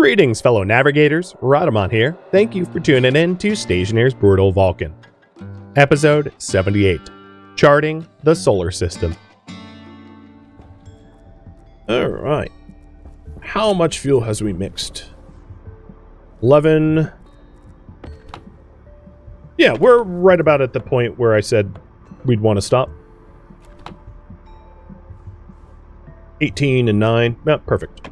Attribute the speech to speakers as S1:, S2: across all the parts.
S1: Greetings, fellow navigators. Rodamont here. Thank you for tuning in to Stationeers' Brutal Vulcan. Episode 78. Charting the Solar System. Alright. How much fuel has we mixed? 11. Yeah, we're right about at the point where I said we'd want to stop. 18 and 9. Yeah, perfect.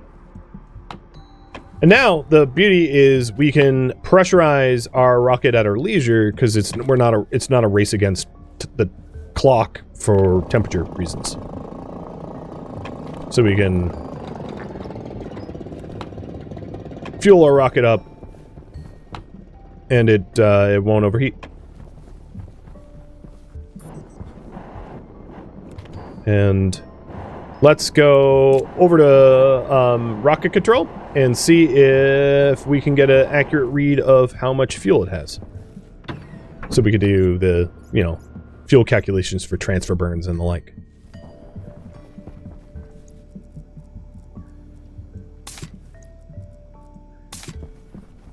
S1: And now the beauty is we can pressurize our rocket at our leisure because it's not a race against the clock for temperature reasons. So we can fuel our rocket up and it won't overheat. And let's go over to rocket control and see if we can get an accurate read of how much fuel it has. So we could do the, fuel calculations for transfer burns and the like.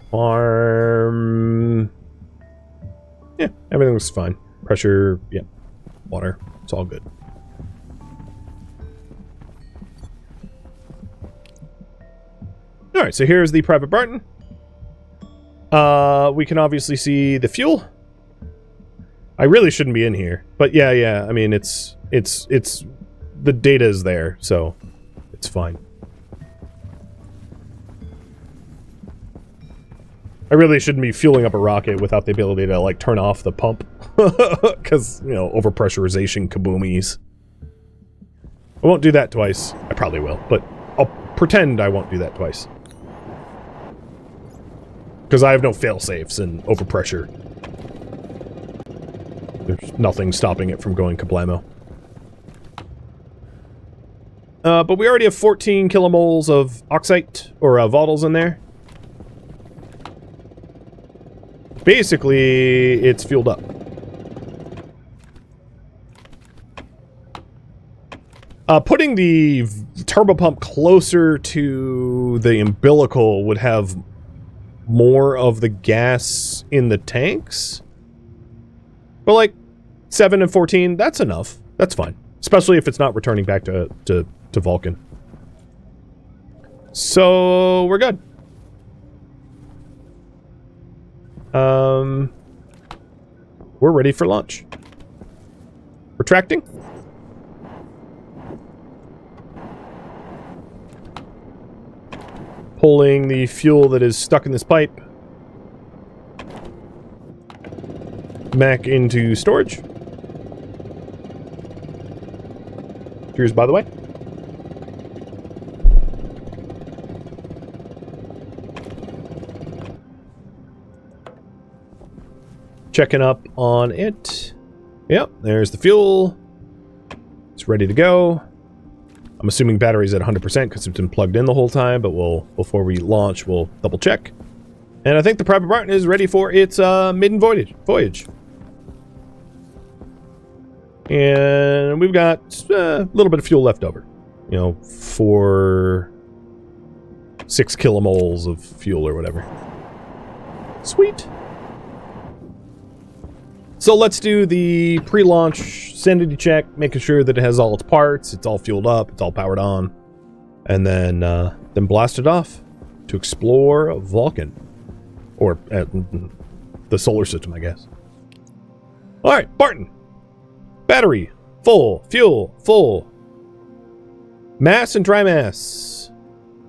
S1: Farm. Yeah, everything looks fine. Pressure, yeah. Water, it's all good. Alright, so here's the private Barton. We can obviously see the fuel. I really shouldn't be in here. But yeah, I mean, it's the data is there, so it's fine. I really shouldn't be fueling up a rocket without the ability to, like, turn off the pump. Because, overpressurization kaboomies. I won't do that twice. I probably will, but I'll pretend I won't do that twice. Because I have no fail-safes in overpressure. There's nothing stopping it from going kablamo. But we already have 14 kilomoles of oxide, or volatiles in there. Basically, it's fueled up. Putting the turbopump closer to the umbilical would have more of the gas in the tanks. But like 7 and 14, that's enough. That's fine. Especially if it's not returning back to Vulcan. So we're good. We're ready for launch. Retracting. Pulling the fuel that is stuck in this pipe back into storage. Cheers, by the way. Checking up on it. Yep, there's the fuel. It's ready to go. I'm assuming battery's at 100% because it's been plugged in the whole time, but before we launch, we'll double check. And I think the private Barton is ready for its maiden voyage. And we've got a little bit of fuel left over. 6 kilomoles of fuel or whatever. Sweet. So let's do the pre-launch sanity check, making sure that it has all its parts, it's all fueled up, it's all powered on, and then blast it off to explore Vulcan, or the solar system, I guess. All right, Barton. Battery full, fuel full, mass and dry mass.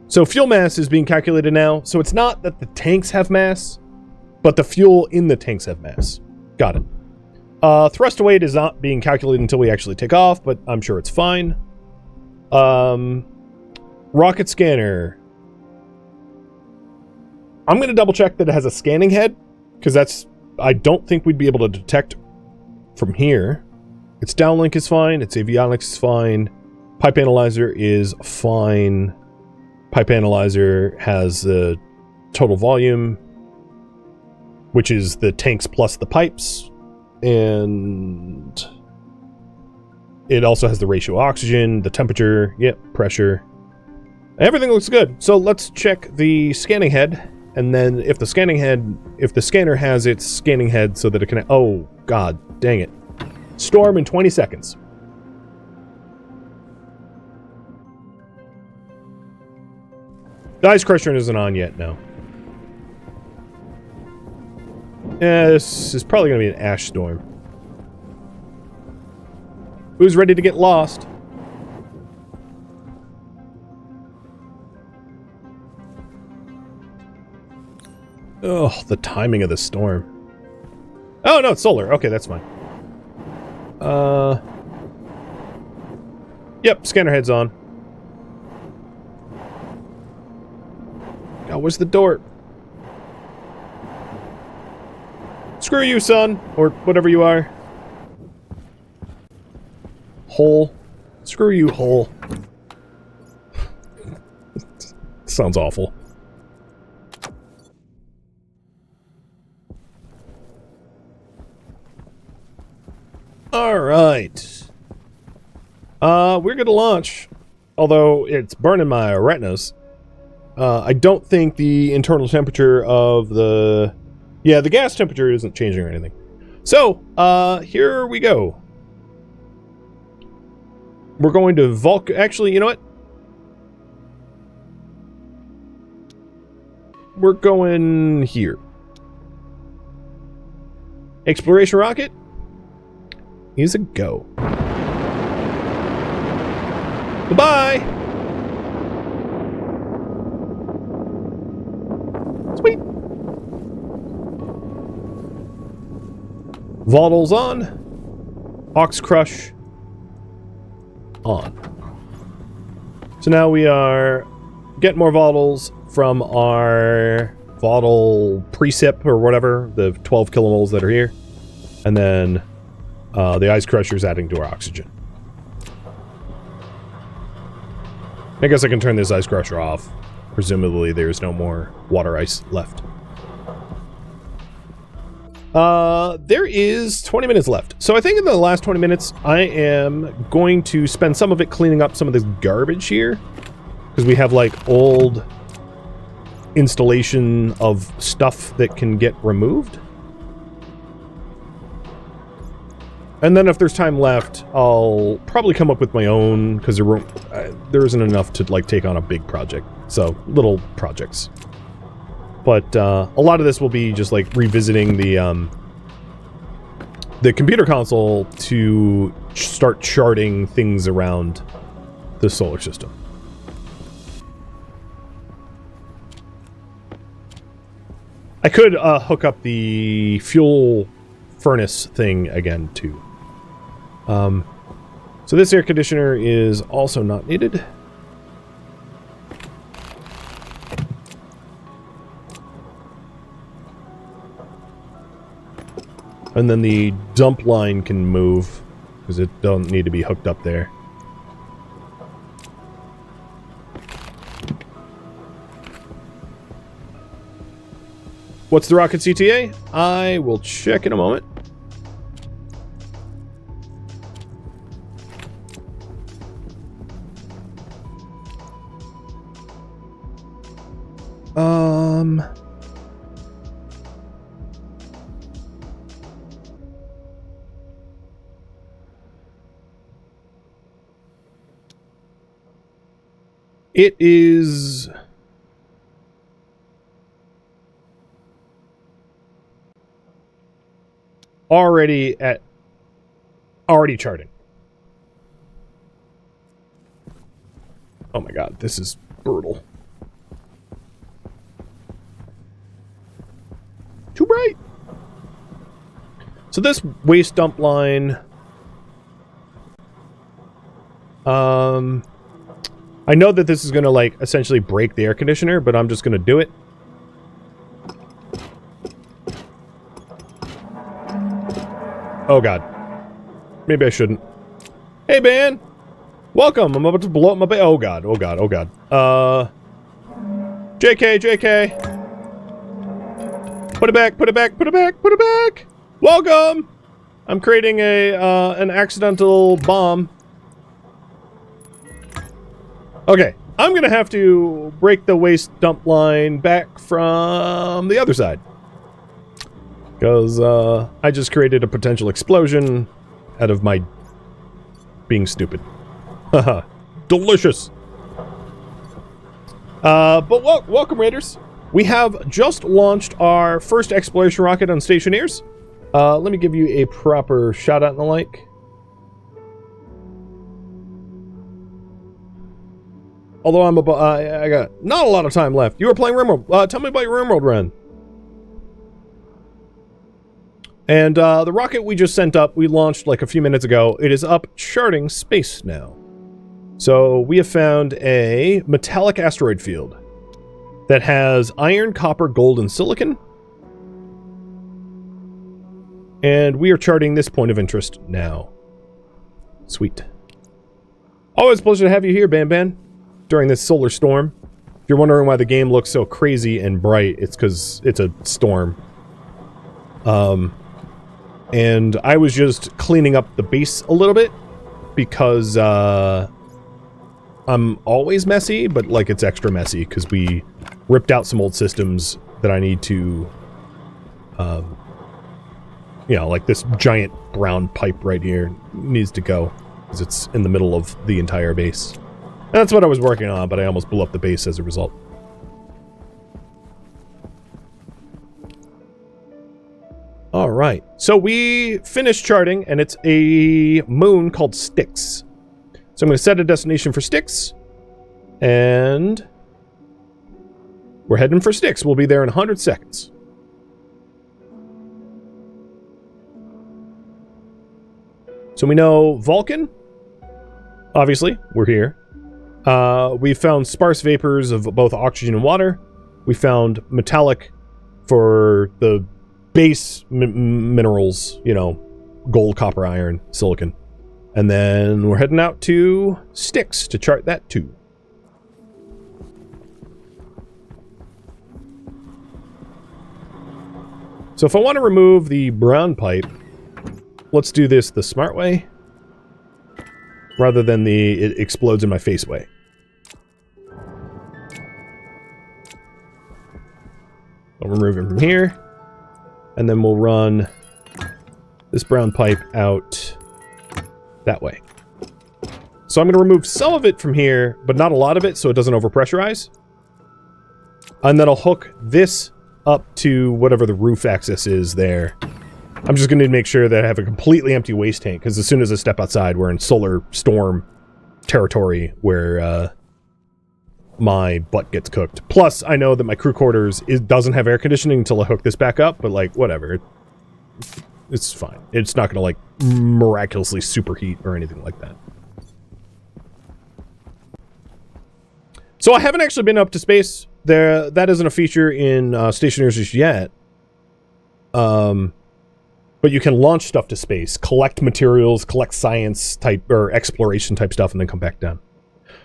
S1: So fuel mass is being calculated now. So it's not that the tanks have mass, but the fuel in the tanks have mass. Got it. Thrust weight is not being calculated until we actually take off, but I'm sure it's fine. Rocket scanner. I'm going to double check that it has a scanning head, because I don't think we'd be able to detect from here. Its downlink is fine, its avionics is fine, pipe analyzer is fine. Pipe analyzer has the total volume, which is the tanks plus the pipes. And it also has the ratio oxygen, the temperature, pressure. Everything looks good. So let's check the scanning head, and then if the scanner has its scanning head so that it can... Oh, god, dang it. Storm in 20 seconds. The ice crusher isn't on yet, no. Yeah, this is probably going to be an ash storm. Who's ready to get lost? Oh, the timing of the storm. Oh, no, it's solar. Okay, that's fine. Yep, scanner head's on. Oh, where's the door? Screw you, son! Or whatever you are. Hole. Screw you, hole. Sounds awful. Alright. We're gonna launch. Although it's burning my retinas. I don't think the internal temperature of the... Yeah, the gas temperature isn't changing or anything. So, here we go. We're going to Vulcan... Actually, you know what? We're going here. Exploration rocket is a go. Goodbye! Sweet! Voltals on. Ox Crush on. So now we are getting more Voltals from our Votal Precip or whatever, the 12 kilomoles that are here. And then the Ice Crusher's adding to our oxygen. I guess I can turn this Ice Crusher off. Presumably there's no more water ice left. There is 20 minutes left. So I think in the last 20 minutes, I am going to spend some of it cleaning up some of this garbage here. Because we have, like, old installation of stuff that can get removed. And then if there's time left, I'll probably come up with my own, because there isn't enough to, like, take on a big project. So, little projects. But, a lot of this will be just, like, revisiting the computer console to start charting things around the solar system. I could, hook up the fuel furnace thing again, too. So this air conditioner is also not needed. And then the dump line can move, because it don't need to be hooked up there. What's the rocket CTA? I will check in a moment. It is... already charting. Oh my god, this is brutal. Too bright. So this waste dump line, I know that this is gonna, like, essentially break the air conditioner, but I'm just gonna do it. Oh god. Maybe I shouldn't. Hey, man! Welcome! I'm about to blow up my oh god, oh god, oh god. JK! Put it back, put it back, put it back, put it back! Welcome! I'm creating an accidental bomb. Okay, I'm going to have to break the waste dump line back from the other side. Because I just created a potential explosion out of my being stupid. Haha. Delicious. But welcome, Raiders. We have just launched our first exploration rocket on Stationeers. Let me give you a proper shout out and the like. Although I got not a lot of time left. You were playing RimWorld. Tell me about your RimWorld run. And the rocket we just sent up, we launched like a few minutes ago. It is up charting space now. So we have found a metallic asteroid field that has iron, copper, gold, and silicon. And we are charting this point of interest now. Sweet. Always a pleasure to have you here, Ban during this solar storm. If you're wondering why the game looks so crazy and bright, it's because it's a storm. And I was just cleaning up the base a little bit because I'm always messy, but like it's extra messy because we ripped out some old systems that I need to, you know, like this giant brown pipe right here needs to go because it's in the middle of the entire base. And that's what I was working on, but I almost blew up the base as a result. All right, so we finished charting, and it's a moon called Styx. So I'm going to set a destination for Styx, and we're heading for Styx. We'll be there in 100 seconds. So we know Vulcan. Obviously, we're here. We found sparse vapors of both oxygen and water. We found metallic for the base minerals, you know, gold, copper, iron, silicon. And then we're heading out to Styx to chart that too. So if I want to remove the brown pipe, let's do this the smart way rather than the it explodes in my face way. I'll remove it from here. And then we'll run this brown pipe out that way. So I'm going to remove some of it from here, but not a lot of it so it doesn't overpressurize. And then I'll hook this up to whatever the roof access is there. I'm just going to make sure that I have a completely empty waste tank, because as soon as I step outside, we're in solar storm territory where my butt gets cooked. Plus, I know that my crew quarters doesn't have air conditioning until I hook this back up, but like, whatever. It's fine. It's not going to like miraculously superheat or anything like that. So I haven't actually been up to space. That isn't a feature in Stationeers just yet. But you can launch stuff to space, collect materials, collect science type or exploration type stuff, and then come back down.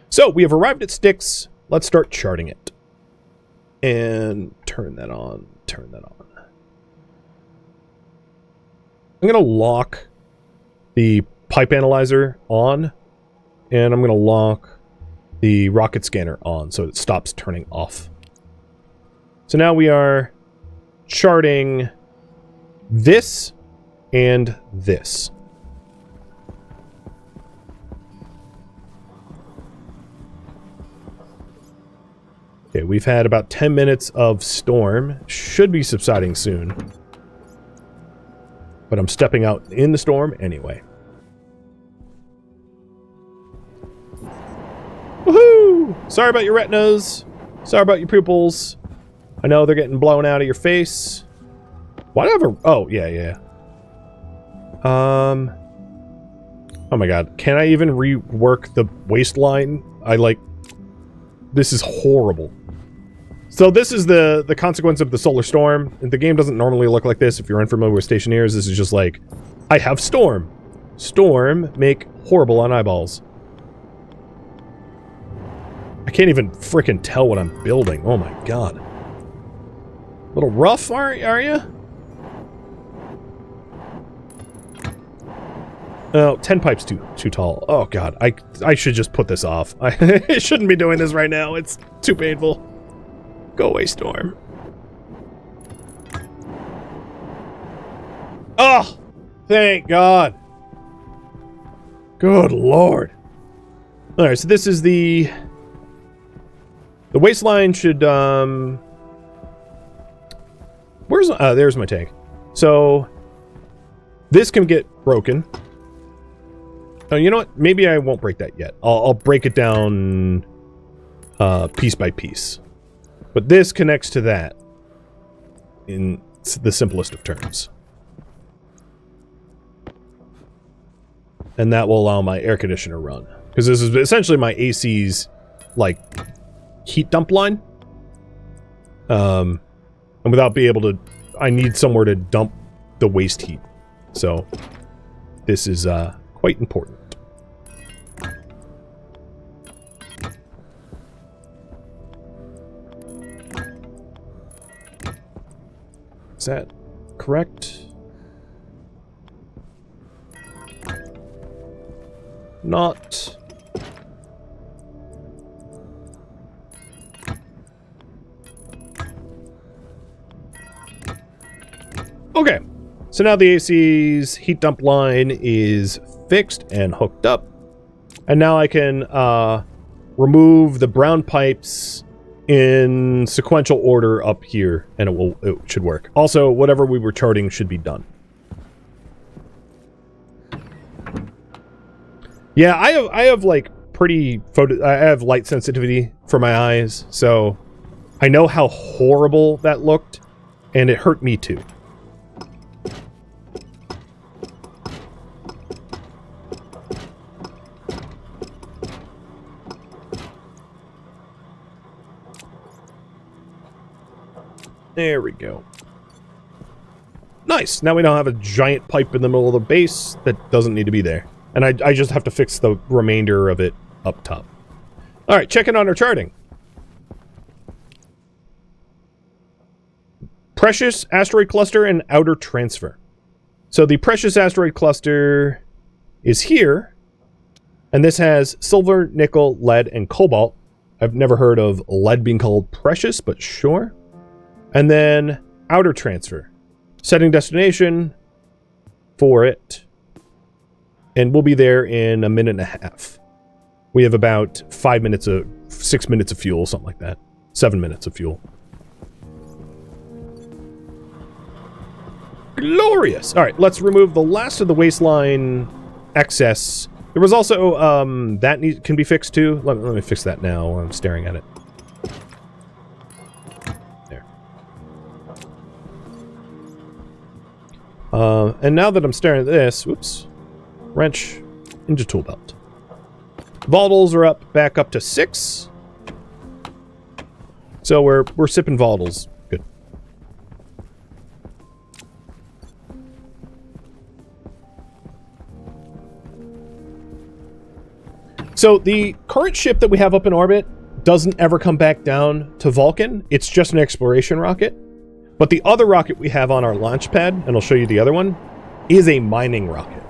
S1: So we have arrived at Styx. Let's start charting it. And turn that on. Turn that on. I'm going to lock the pipe analyzer on. And I'm going to lock the rocket scanner on so it stops turning off. So now we are charting this and this. Okay, we've had about 10 minutes of storm. Should be subsiding soon. But I'm stepping out in the storm anyway. Woohoo! Sorry about your retinas. Sorry about your pupils. I know they're getting blown out of your face. Whatever. Oh, yeah. Oh my god. Can I even rework the waistline? This is horrible. So this is the consequence of the solar storm. The game doesn't normally look like this if you're unfamiliar with Stationeers. This is just like, I have storm. Storm make horrible on eyeballs. I can't even frickin' tell what I'm building. Oh my god. A little rough, are you? Oh, 10 pipes too tall. Oh god, I should just put this off. I shouldn't be doing this right now. It's too painful. Go away, Storm. Oh, thank God. Good Lord. All right, so this is the waistline should where's there's my tank. So this can get broken. Oh, you know what? Maybe I won't break that yet. I'll break it down piece by piece. But this connects to that in the simplest of terms. And that will allow my air conditioner run. Because this is essentially my AC's, like, heat dump line. And without being able to... I need somewhere to dump the waste heat. So, this is quite important. Is that correct? Not. Okay, so now the AC's heat dump line is fixed and hooked up. And now I can remove the brown pipes in sequential order up here, and it should work. Also, whatever we were charting should be done. Yeah, I have like pretty I have light sensitivity for my eyes, so I know how horrible that looked, and it hurt me too. There we go. Nice! Now we don't have a giant pipe in the middle of the base that doesn't need to be there. And I just have to fix the remainder of it up top. Alright, checking on our charting. Precious asteroid cluster and outer transfer. So the precious asteroid cluster is here. And this has silver, nickel, lead, and cobalt. I've never heard of lead being called precious, but sure. And then outer transfer. Setting destination for it. And we'll be there in a minute and a half. We have about 6 minutes of fuel, something like that. 7 minutes of fuel. Glorious! Alright, let's remove the last of the waistline excess. There was also, that can be fixed too. Let me fix that now while I'm staring at it. And now that I'm staring at this, whoops, wrench into tool belt. Volatiles are back up to 6. So we're sipping volatiles. Good. So the current ship that we have up in orbit doesn't ever come back down to Vulcan. It's just an exploration rocket. But the other rocket we have on our launch pad, and I'll show you the other one, is a mining rocket.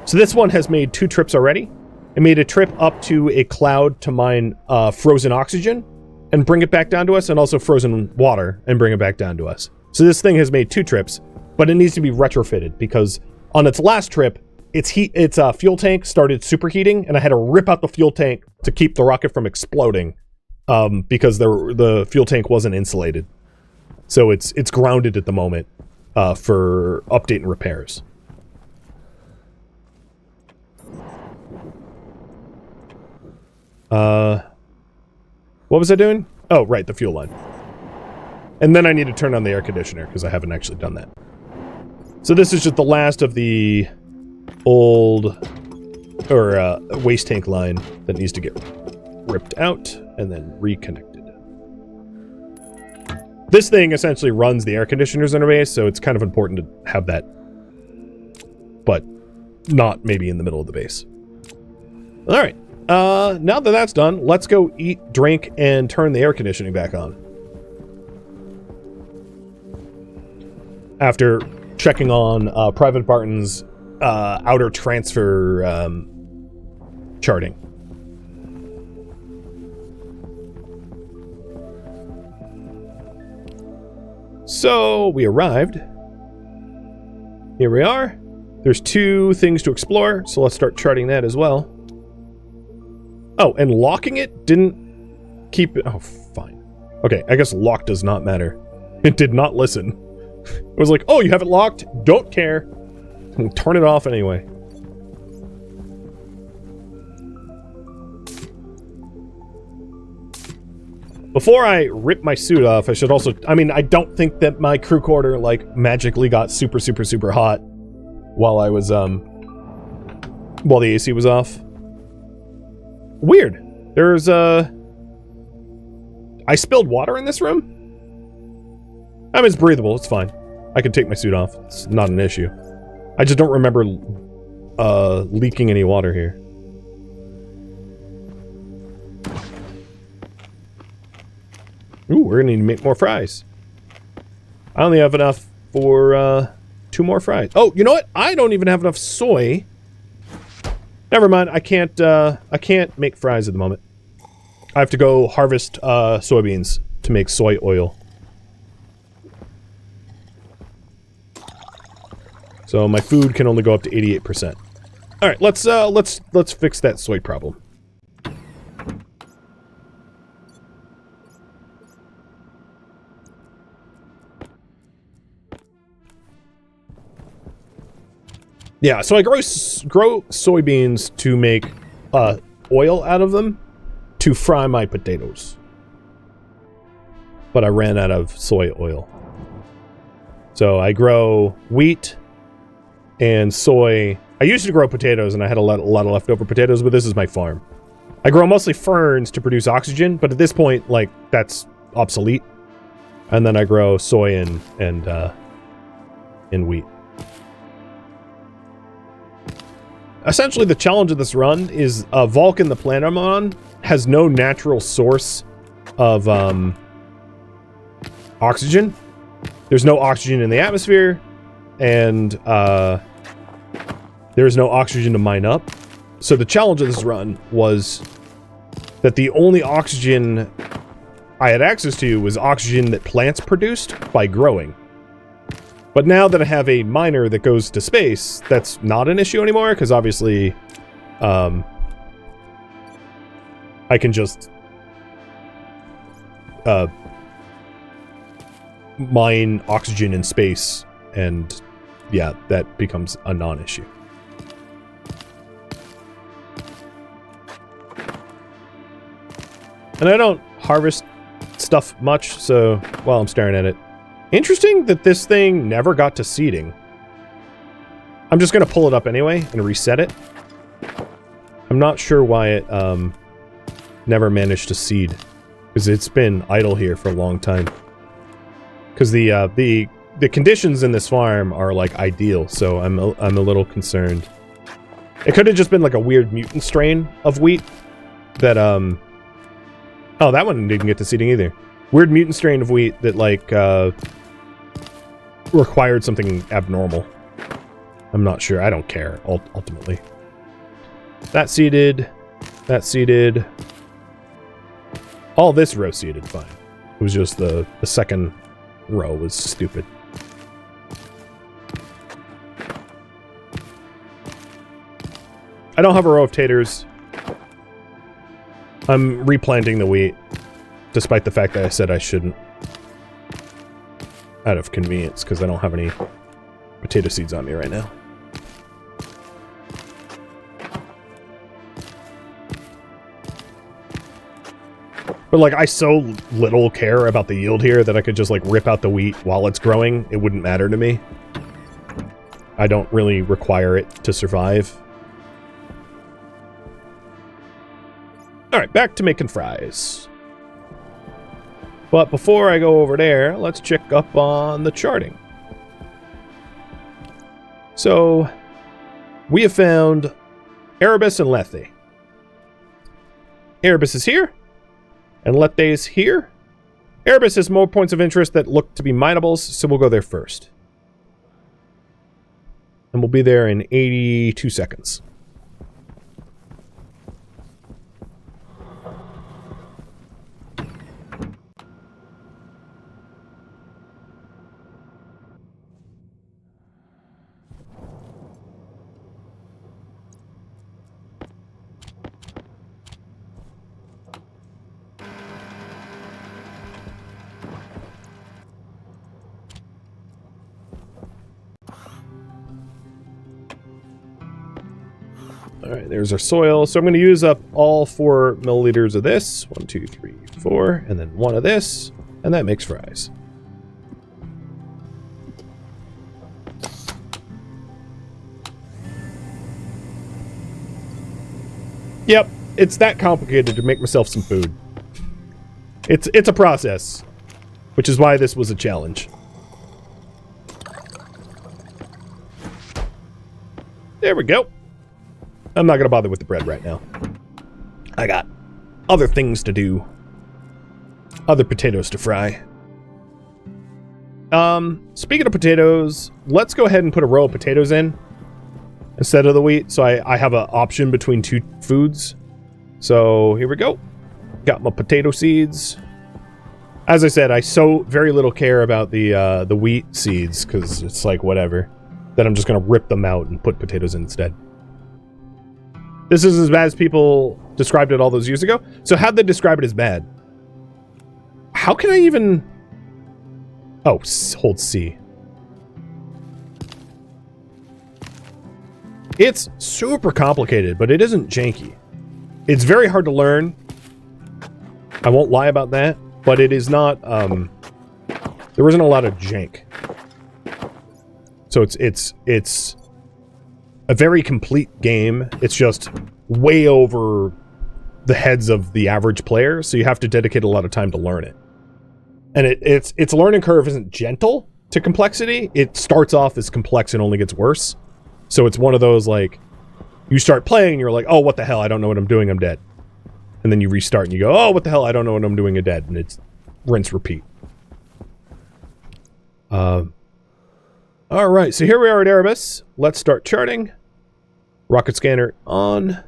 S1: So this one has made 2 trips already. It made a trip up to a cloud to mine frozen oxygen and bring it back down to us, and also frozen water and bring it back down to us. So this thing has made 2 trips, but it needs to be retrofitted because on its last trip, its fuel tank started superheating, and I had to rip out the fuel tank to keep the rocket from exploding because the fuel tank wasn't insulated. So it's grounded at the moment for update and repairs. What was I doing? Oh, right, the fuel line. And then I need to turn on the air conditioner because I haven't actually done that. So this is just the last of the old waste tank line that needs to get ripped out and then reconnected. This thing essentially runs the air conditioners in our base, so it's kind of important to have that, but not maybe in the middle of the base. All right, now that that's done, let's go eat, drink, and turn the air conditioning back on. After checking on Private Barton's outer transfer charting. So we arrived. Here we are. There's 2 things to explore, so let's start charting that as well. Oh, and locking it didn't keep it. Oh, fine. Okay, I guess lock does not matter. It did not listen. It was like, oh, you have it locked? Don't care. We'll turn it off anyway. Before I rip my suit off, I should also... I mean, I don't think that my crew quarter, like, magically got super, super, super hot while I was, while the AC was off. Weird. There's, I spilled water in this room? I mean, it's breathable. It's fine. I can take my suit off. It's not an issue. I just don't remember, leaking any water here. Ooh, we're gonna need to make more fries. I only have enough for, 2 more fries. Oh, you know what? I don't even have enough soy. Never mind. I can't make fries at the moment. I have to go harvest, soybeans to make soy oil. So my food can only go up to 88%. All right, let's fix that soy problem. Yeah, so I grow soybeans to make oil out of them to fry my potatoes. But I ran out of soy oil. So I grow wheat and soy. I used to grow potatoes and I had a lot of leftover potatoes, but this is my farm. I grow mostly ferns to produce oxygen, but at this point, like, that's obsolete. And then I grow soy and wheat. Essentially, the challenge of this run is Vulcan, the planet I'm on, has no natural source of oxygen. There's no oxygen in the atmosphere, and there's no oxygen to mine up. So the challenge of this run was that the only oxygen I had access to was oxygen that plants produced by growing. But now that I have a miner that goes to space, that's not an issue anymore, because obviously, I can just mine oxygen in space, and yeah, that becomes a non-issue. And I don't harvest stuff much, so while I'm staring at it. Interesting that this thing never got to seeding. I'm just going to pull it up anyway and reset it. I'm not sure why it never managed to seed, because it's been idle here for a long time. Because the conditions in this farm are like ideal, so I'm a little concerned. It could have just been like a weird mutant strain of wheat that oh, that one didn't get to seeding either. Weird mutant strain of wheat that like required something abnormal. I'm not sure. I don't care ultimately. That seeded. That seeded. All this row seeded fine. It was just the second row was stupid. I don't have a row of taters. I'm replanting the wheat, despite the fact that I said I shouldn't. Out of convenience, because I don't have any potato seeds on me right now. But like, I so little care about the yield here that I could just like rip out the wheat while it's growing. It wouldn't matter to me. I don't really require it to survive. Alright, back to making fries. But before I go over there, let's check up on the charting. So, we have found Erebus and Lethe. Erebus is here, and Lethe is here. Erebus has more points of interest that look to be minables, so we'll go there first. and we'll be there in 82 seconds. All right, there's our soil. So I'm going to use up all 4 milliliters of this. 1, 2, 3, 4, and then 1 of this, and that makes fries. Yep, it's that complicated to make myself some food. It's a process, which is why this was a challenge. There we go. I'm not going to bother with the bread right now. I got other things to do. Other potatoes to fry. Speaking of potatoes, let's go ahead and put a row of potatoes in instead of the wheat. So I have an option between 2 foods. So here we go. Got my potato seeds. As I said, I so very little care about the wheat seeds because it's like whatever. Then I'm just going to rip them out and put potatoes in instead. This is as bad as people described it all those years ago. So how'd they describe it as bad? How can I even... Oh, hold C. It's super complicated, but it isn't janky. It's very hard to learn. I won't lie about that, but it is not... there isn't a lot of jank. So it's a very complete game. It's just way over the heads of the average player, so you have to dedicate a lot of time to learn it. And its learning curve isn't gentle to complexity. It starts off as complex and only gets worse. So it's one of those, like, you start playing and you're like, oh, what the hell, I don't know what I'm doing, I'm dead. And then you restart and you go, oh, what the hell, I don't know what I'm doing, I'm dead. And it's rinse, repeat. Alright, so here we are at Erebus. Let's start charting. Rocket scanner on.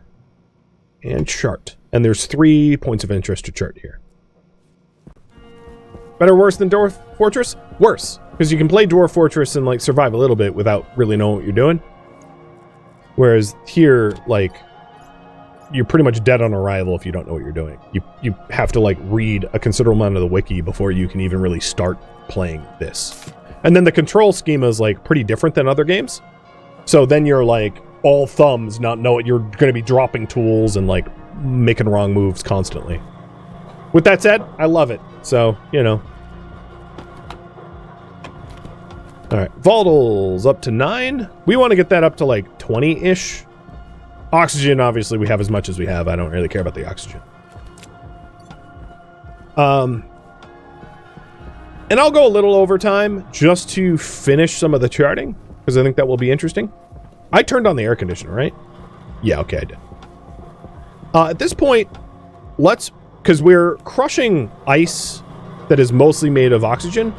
S1: And chart. And there's 3 points of interest to chart here. Better or worse than Dwarf Fortress? Worse. Because you can play Dwarf Fortress and, like, survive a little bit without really knowing what you're doing. Whereas here, like, you're pretty much dead on arrival if you don't know what you're doing. You have to, like, read a considerable amount of the wiki before you can even really start playing this. And then the control schema is, like, pretty different than other games. So then you're, like, all thumbs, not knowing you're going to be dropping tools and, like, making wrong moves constantly. With that said, I love it. So, you know. Alright, volatiles up to 9. We want to get that up to, like, 20-ish. Oxygen, obviously, we have as much as we have. I don't really care about the oxygen. And I'll go a little over time just to finish some of the charting, because I think that will be interesting. I turned on the air conditioner, right? Yeah, okay, I did. At this point, because we're crushing ice that is mostly made of oxygen.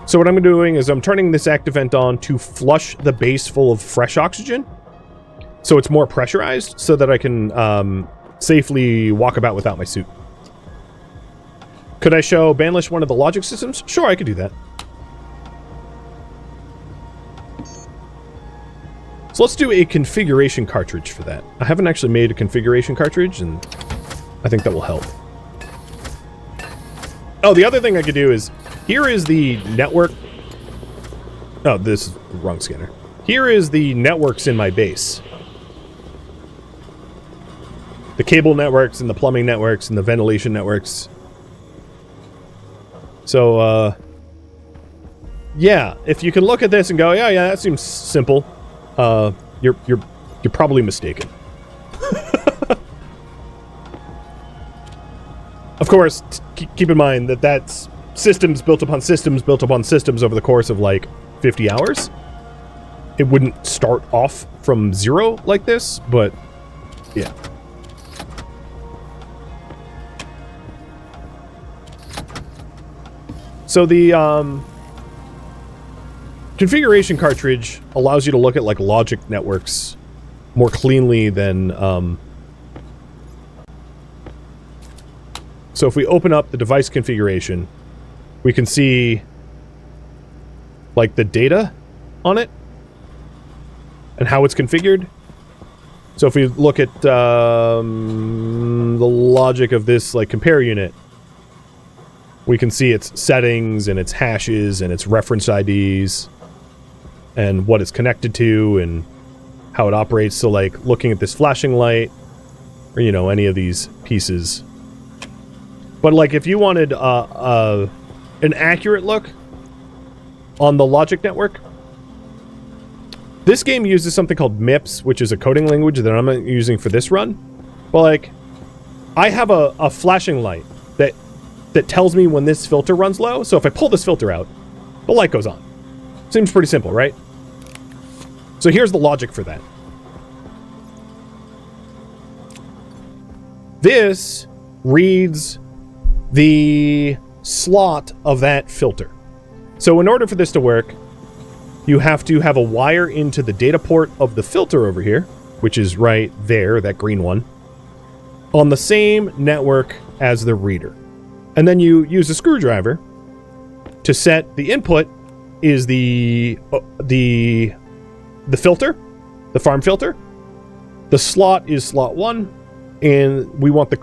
S1: So what I'm doing is I'm turning this active vent on to flush the base full of fresh oxygen. So it's more pressurized so that I can safely walk about without my suit. Could I show Banlish one of the logic systems? Sure, I could do that. So let's do a configuration cartridge for that. I haven't actually made a configuration cartridge, and I think that will help. Oh, the other thing I could do is, here is the network. Oh, this is the wrong scanner. Here is the networks in my base. The cable networks and the plumbing networks and the ventilation networks. So, yeah, if you can look at this and go, yeah, that seems simple, you're probably mistaken. Of course, keep in mind that that's systems built upon systems built upon systems over the course of, like, 50 hours. It wouldn't start off from 0 like this, but, yeah. So the configuration cartridge allows you to look at like logic networks more cleanly than so if we open up the device configuration, we can see like the data on it and how it's configured. So if we look at the logic of this like compare unit, we can see its settings and its hashes and its reference IDs and what it's connected to and how it operates. So like looking at this flashing light or, you know, any of these pieces. But like if you wanted an accurate look on the logic network, this game uses something called MIPS, which is a coding language that I'm not using for this run. But like, I have a flashing light that tells me when this filter runs low. So if I pull this filter out, the light goes on. Seems pretty simple, right? So here's the logic for that. This reads the slot of that filter. So in order for this to work, you have to have a wire into the data port of the filter over here, which is right there, that green one, on the same network as the reader. And then you use a screwdriver to set the input is the filter, the farm filter. The slot is slot 1, and we want the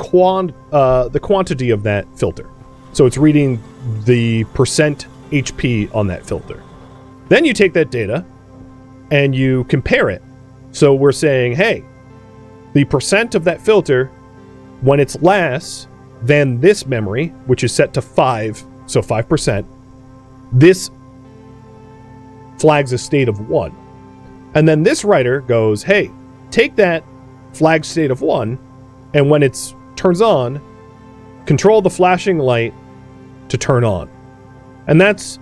S1: quantity of that filter. So it's reading the percent HP on that filter. Then you take that data and you compare it. So we're saying, hey, the percent of that filter when it's less than this memory, which is set to 5, so 5%, this flags a state of 1. And then this writer goes, hey, take that flag state of 1, and when it turns on, control the flashing light to turn on. And that's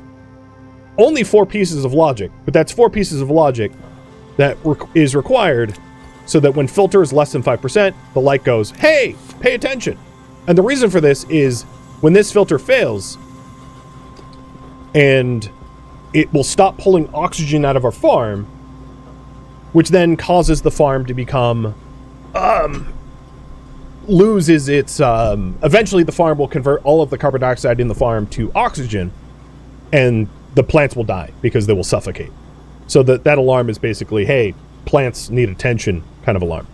S1: only 4 pieces of logic, but that's 4 pieces of logic that is required so that when filter is less than 5%, the light goes, hey, pay attention. And the reason for this is when this filter fails and it will stop pulling oxygen out of our farm, which then causes the farm to become, loses its, eventually the farm will convert all of the carbon dioxide in the farm to oxygen, and the plants will die because they will suffocate. So that alarm is basically, hey, plants need attention kind of alarm.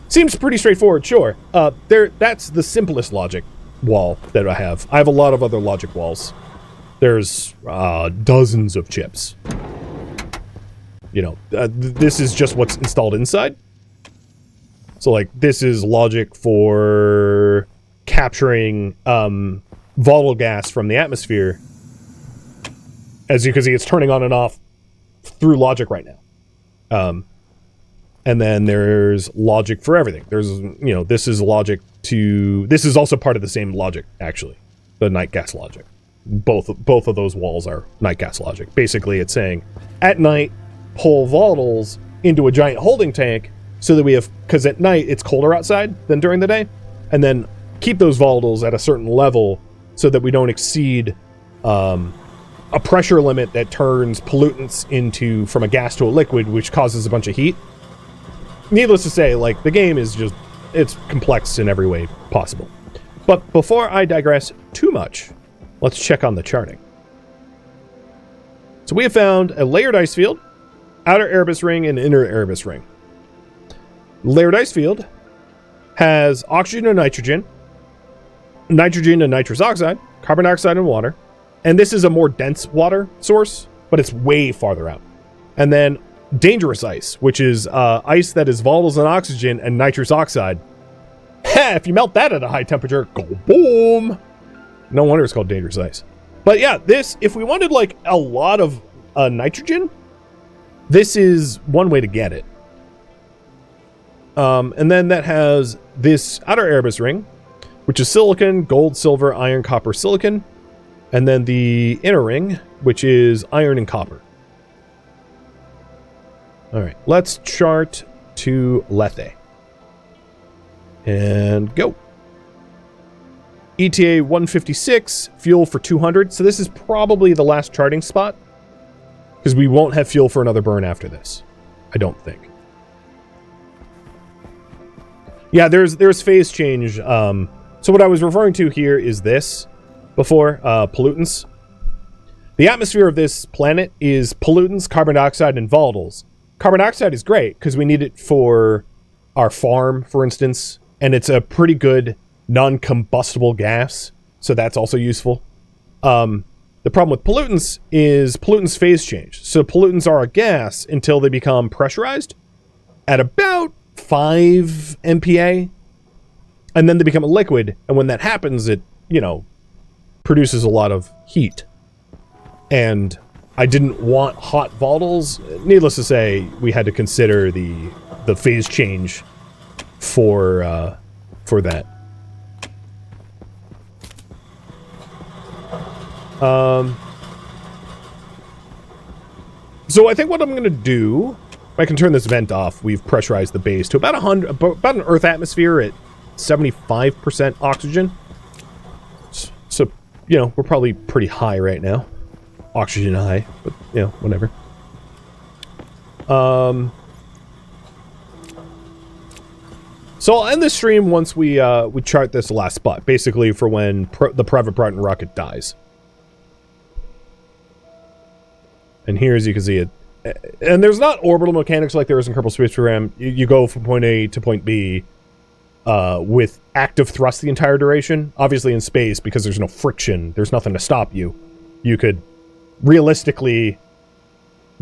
S1: Seems pretty straightforward, sure. That's the simplest logic wall that I have. I have a lot of other logic walls. There's dozens of chips. You know, this is just what's installed inside. So like this is logic for capturing volatile gas from the atmosphere, as you can see, it's turning on and off through logic right now. And then there's logic for everything. There's, you know, this is logic to, this is also part of the same logic, actually, the night gas logic. Both of those walls are night gas logic. Basically, it's saying at night, pull volatiles into a giant holding tank so that we have, because at night it's colder outside than during the day, and then keep those volatiles at a certain level so that we don't exceed a pressure limit that turns pollutants into from a gas to a liquid, which causes a bunch of heat. Needless to say, like, the game is just, it's complex in every way possible. But before I digress too much, let's check on the charting. So we have found a layered ice field, outer Erebus ring, and inner Erebus ring. Layered ice field has oxygen and nitrogen nitrous oxide, carbon dioxide and water. And this is a more dense water source, but it's way farther out. And then dangerous ice, which is ice that is volatiles and oxygen and nitrous oxide. If you melt that at a high temperature, go boom! No wonder it's called dangerous ice. But yeah, this, if we wanted like a lot of nitrogen, this is one way to get it. And then that has this outer Erebus ring, which is silicon, gold, silver, iron, copper, silicon. And then the inner ring, which is iron and copper. All right, let's chart to Lethe. And go. ETA 156, fuel for 200. So this is probably the last charting spot, because we won't have fuel for another burn after this. I don't think. Yeah, there's phase change. So what I was referring to here is this before, pollutants. The atmosphere of this planet is pollutants, carbon dioxide, and volatiles. Carbon dioxide is great because we need it for our farm, for instance, and it's a pretty good non-combustible gas, so that's also useful. The problem with pollutants is pollutants phase change. So pollutants are a gas until they become pressurized at about 5 MPa, and then they become a liquid, and when that happens, it, you know, produces a lot of heat. And I didn't want hot volatiles. Needless to say, we had to consider the phase change for that. So I think what I'm going to do, I can turn this vent off. We've pressurized the base to about about an Earth atmosphere at 75% oxygen. So, you know, we're probably pretty high right now. Oxygen high, but, you know, whatever. So I'll end the stream once we chart this last spot, basically for when the Private Brighton rocket dies. And here, as you can see, it, and there's not orbital mechanics like there is in Kerbal Space Program. You go from point A to point B with active thrust the entire duration. Obviously in space, because there's no friction, there's nothing to stop you. You could realistically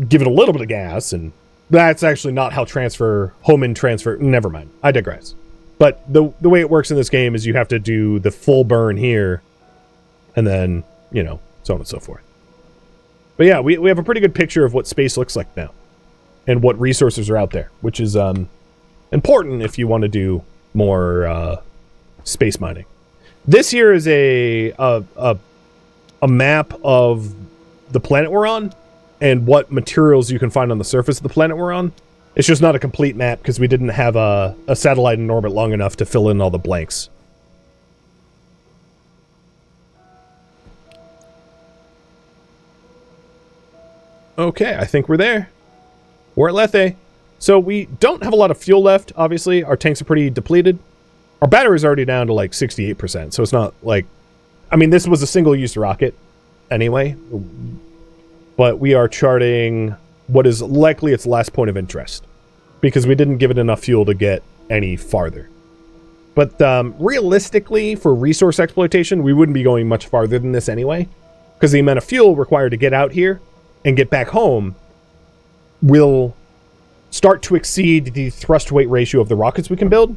S1: give it a little bit of gas, and that's actually not how Hohmann transfer, never mind, I digress. But the way it works in this game is you have to do the full burn here, and then, you know, so on and so forth. But yeah, we have a pretty good picture of what space looks like now, and what resources are out there, which is important if you want to do more space mining. This here is a map of the planet we're on, and what materials you can find on the surface of the planet we're on. It's just not a complete map because we didn't have a satellite in orbit long enough to fill in all the blanks. Okay, I think we're there. We're at Lethe. So we don't have a lot of fuel left, obviously. Our tanks are pretty depleted. Our battery's already down to like 68%, so it's not like... I mean, this was a single-use rocket anyway. But we are charting what is likely its last point of interest, because we didn't give it enough fuel to get any farther. But realistically, for resource exploitation, we wouldn't be going much farther than this anyway, because the amount of fuel required to get out here and get back home will start to exceed the thrust-weight ratio of the rockets we can build,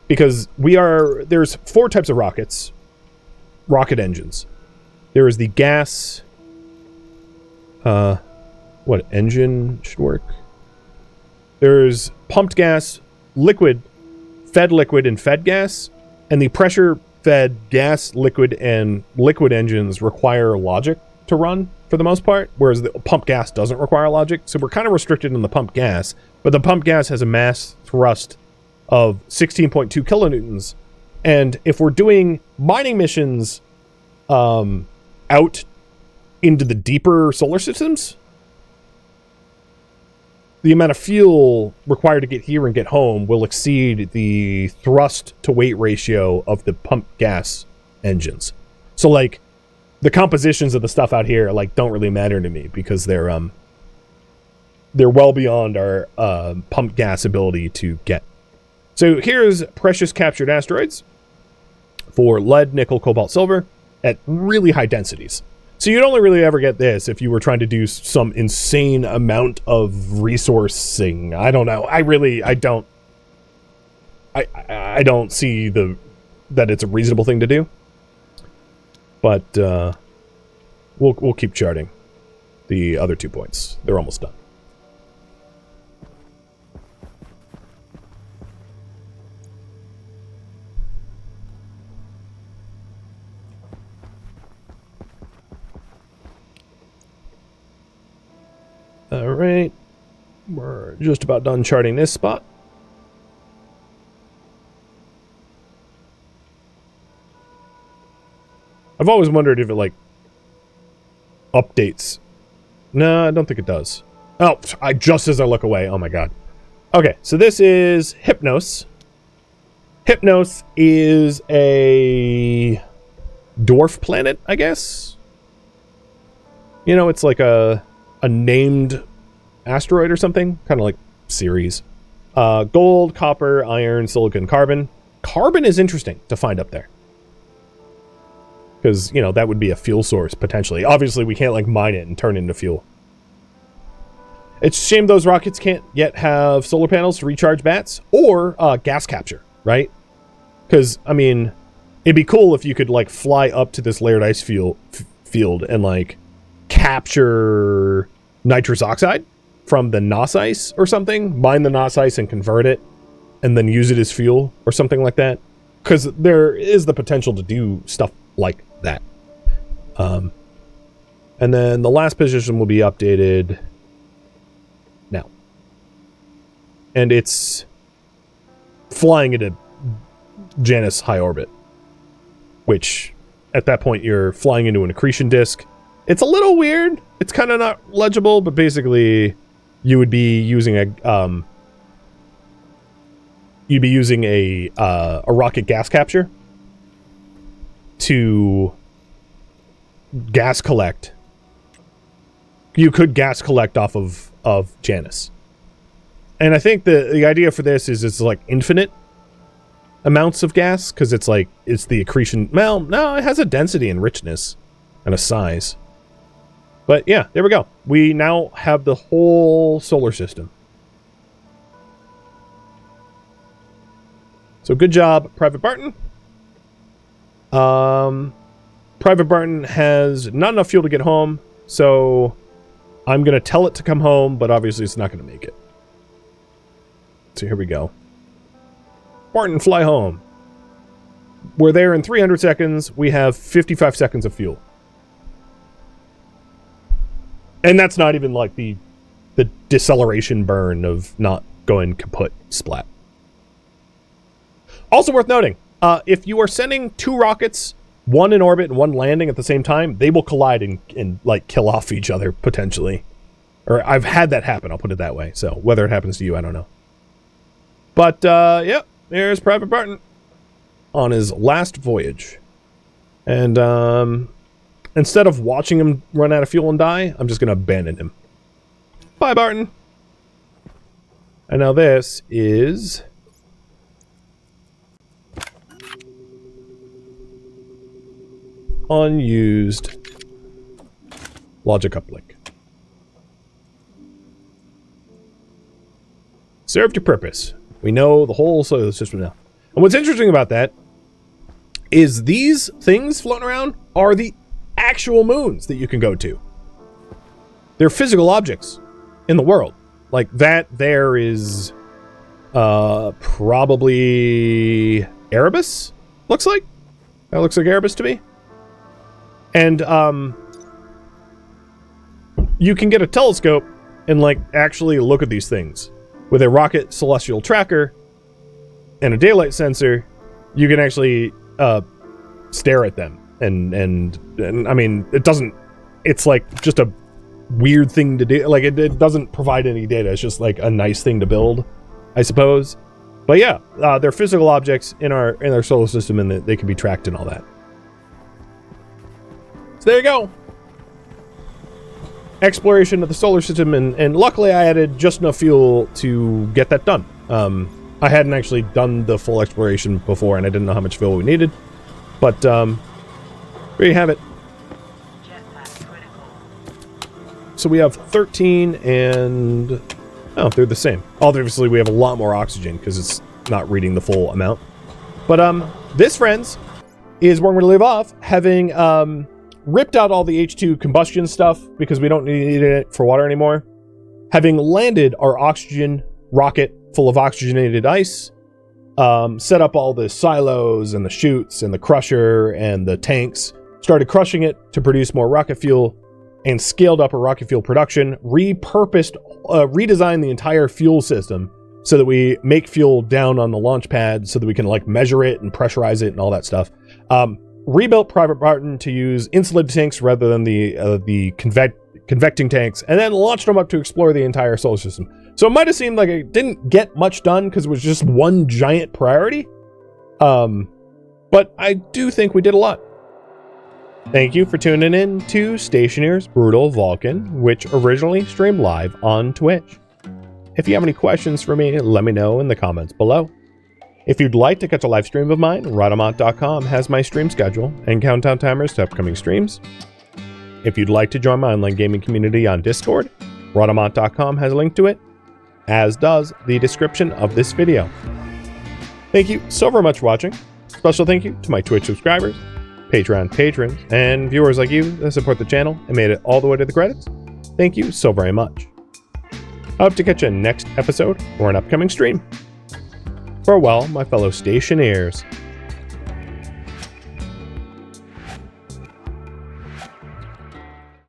S1: because there's 4 types of rocket engines. There is the gas... what engine should work? There's pumped gas, liquid, and fed gas. And the pressure-fed gas, liquid, and liquid engines require logic to run for the most part, whereas the pumped gas doesn't require logic. So we're kind of restricted in the pumped gas, but the pumped gas has a mass thrust of 16.2 kilonewtons. And if we're doing mining missions out into the deeper solar systems, the amount of fuel required to get here and get home will exceed the thrust to weight ratio of the pumped gas engines. So like the compositions of the stuff out here like don't really matter to me, because they're well beyond our pumped gas ability to get. So here's precious captured asteroids for lead, nickel, cobalt, silver at really high densities. So you'd only really ever get this if you were trying to do some insane amount of resourcing. I don't know. I don't see that it's a reasonable thing to do. But we'll keep charting the other 2 points. They're almost done. Alright, we're just about done charting this spot. I've always wondered if it, like, updates. No, I don't think it does. Oh, just as I look away. Oh, my God. Okay, so this is Hypnos. Hypnos is a dwarf planet, I guess. You know, it's like a named asteroid or something. Kind of like Ceres. Gold, copper, iron, silicon, carbon. Carbon is interesting to find up there. Because, you know, that would be a fuel source, potentially. Obviously, we can't, like, mine it and turn it into fuel. It's a shame those rockets can't yet have solar panels to recharge bats. Or gas capture, right? Because, I mean, it'd be cool if you could, like, fly up to this layered ice field and, like, capture nitrous oxide from the NOS ice or something. Mine the NOS ice and convert it. And then use it as fuel or something like that. Because there is the potential to do stuff like that. And then the last position will be updated now. And it's flying into Janus high orbit. Which, at that point, you're flying into an accretion disk. It's a little weird. It's kind of not legible, but basically you would be using a... you'd be using a rocket gas capture to gas collect. You could gas collect off of Janus. And I think the idea for this is it's like infinite amounts of gas, because it's like, it's the accretion. Well, no, it has a density and richness and a size. But yeah, there we go. We now have the whole solar system. So good job, Private Barton. Private Barton has not enough fuel to get home, so I'm going to tell it to come home, but obviously it's not going to make it. So here we go. Barton, fly home. We're there in 300 seconds. We have 55 seconds of fuel. And that's not even like the deceleration burn of not going kaput splat. Also worth noting, if you are sending two rockets, one in orbit and one landing at the same time, they will collide and like kill off each other potentially. Or I've had that happen, I'll put it that way. So whether it happens to you, I don't know. But yep, there's Private Barton on his last voyage. And instead of watching him run out of fuel and die, I'm just going to abandon him. Bye, Barton. And now this is... unused logic uplink. Served your purpose. We know the whole solar system now. And what's interesting about that is these things floating around are the actual moons that you can go to. They're physical objects in the world. Like that there is probably Erebus, looks like. That looks like Erebus to me. And you can get a telescope and like actually look at these things. With a rocket celestial tracker and a daylight sensor, you can actually stare at them. And I mean, it doesn't, it's like just a weird thing to do. Like it doesn't provide any data. It's just like a nice thing to build, I suppose. But yeah, they're physical objects in our solar system, and they can be tracked and all that. So there you go. Exploration of the solar system, and luckily I added just enough fuel to get that done. I hadn't actually done the full exploration before, and I didn't know how much fuel we needed. But there you have it. So we have 13 and... oh, they're the same. Obviously, we have a lot more oxygen because it's not reading the full amount. But this, friends, is where we're going to leave off, having ripped out all the H2 combustion stuff because we don't need it for water anymore. Having landed our oxygen rocket full of oxygenated ice, set up all the silos and the chutes and the crusher and the tanks, started crushing it to produce more rocket fuel, and scaled up our rocket fuel production, redesigned the entire fuel system so that we make fuel down on the launch pad so that we can like measure it and pressurize it and all that stuff. rebuilt Private Barton to use insulated tanks rather than the convecting tanks, and then launched them up to explore the entire solar system. So it might have seemed like it didn't get much done because it was just one giant priority. But I do think we did a lot. Thank you for tuning in to Stationeers Brutal Vulcan, which originally streamed live on Twitch. If you have any questions for me, let me know in the comments below. If you'd like to catch a live stream of mine, Radamat.com has my stream schedule and countdown timers to upcoming streams. If you'd like to join my online gaming community on Discord, Radamat.com has a link to it, as does the description of this video. Thank you so very much for watching. Special thank you to my Twitch subscribers, Patreon patrons, and viewers like you that support the channel and made it all the way to the credits. Thank you so very much. I hope to catch you next episode or an upcoming stream. Farewell, my fellow Stationeers.